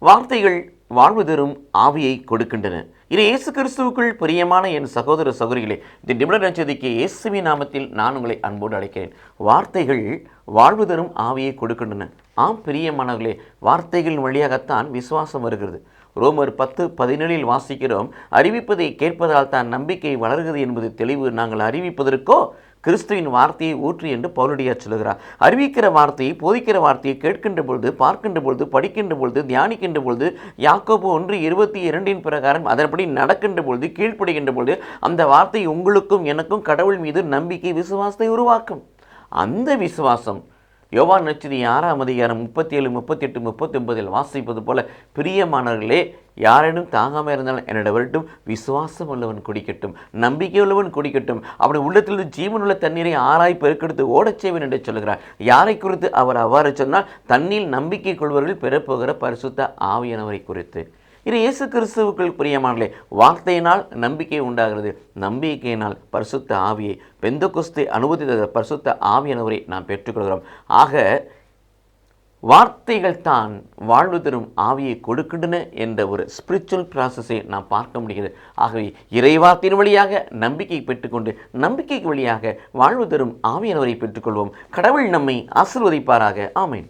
வார்த்தைகள் வாழ்வு தரும் ஆவியை கொடுக்கின்றன. இது இயேசு கிறிஸ்துவுக்குள் பிரியமான என் சகோதர சகோதரிகளே, இந்த நிமிட நட்சத்திரக்கு இயேசுவின் நாமத்தில் நான் உங்களை அன்போடு அழைக்கிறேன். வார்த்தைகள் வாழ்வு தரும் ஆவியை கொடுக்கின்றன. ஆம் பிரியமானவர்களே, வார்த்தைகளின் வழியாகத்தான் விசுவாசம் வருகிறது. ரோமர் 10:17 வாசிக்கிறோம், அறிவிப்பதை கேட்பதால் தான் நம்பிக்கை வளர்கிறது என்பது தெளிவு. நாங்கள் அறிவிப்பதற்கோ கிறிஸ்துவின் வார்த்தையை ஊற்றி என்று பவுலடியார் சொல்கிறார். அறிவிக்கிற வார்த்தையை, போதிக்கிற வார்த்தையை கேட்கின்ற பொழுது, பார்க்கின்ற பொழுது, படிக்கின்ற பொழுது, தியானிக்கின்ற பொழுது, யாக்கோபு 1:22 பிரகாரம் அதன்படி நடக்கின்ற பொழுது, கீழ்ப்படுகின்ற பொழுது, அந்த வார்த்தை உங்களுக்கும் எனக்கும் கடவுள் மீது நம்பிக்கை, விசுவாசத்தை உருவாக்கும். அந்த விசுவாசம் யோவான் நற்செய்தி 6:37, 37, 38, 39 வாசிப்பது போல, பிரியமானவர்களே, யாரேனும் தாங்காமல் இருந்தாலும் என்னிடம் வரட்டும், விசுவாசம் உள்ளவன் குடிக்கட்டும், நம்பிக்கை உள்ளவன் குடிக்கட்டும், அப்படி உள்ளத்திலிருந்து ஜீவனுள்ள தண்ணீரை ஆராய் பெருக்கெடுத்து ஓடச் செய்வேன் என்று சொல்கிறார். யாரை குறித்து அவர் அவ்வாறு சொன்னால், தன்னில் நம்பிக்கை கொள்வர்கள் பெறப்போகிற பரிசுத்த ஆவியானவரை குறித்து. இது இயேசு கிறிஸ்துவுக்குள் பிரியமானவர்களே, வார்த்தையினால் நம்பிக்கை உண்டாகிறது, நம்பிக்கையினால் பரிசுத்த ஆவியை, பெந்தெகோஸ்தே அனுபவித்த பரிசுத்த ஆவியானவரை நாம் பெற்றுக்கொள்கிறோம். ஆக வார்த்தைகள் தான் வாழ்வு தரும் ஆவியை கொடுக்கின்றன என்ற ஒரு ஸ்பிரிச்சுவல் ப்ராசஸை நாம் பார்க்க முடிகிறது. ஆகவே இறைவார்த்தையின் வழியாக நம்பிக்கை பெற்றுக்கொண்டு, நம்பிக்கைக்கு வழியாக வாழ்வு தரும் ஆவியானவரை பெற்றுக்கொள்வோம். கடவுள் நம்மை ஆசீர்வதிப்பாராக. ஆமென்.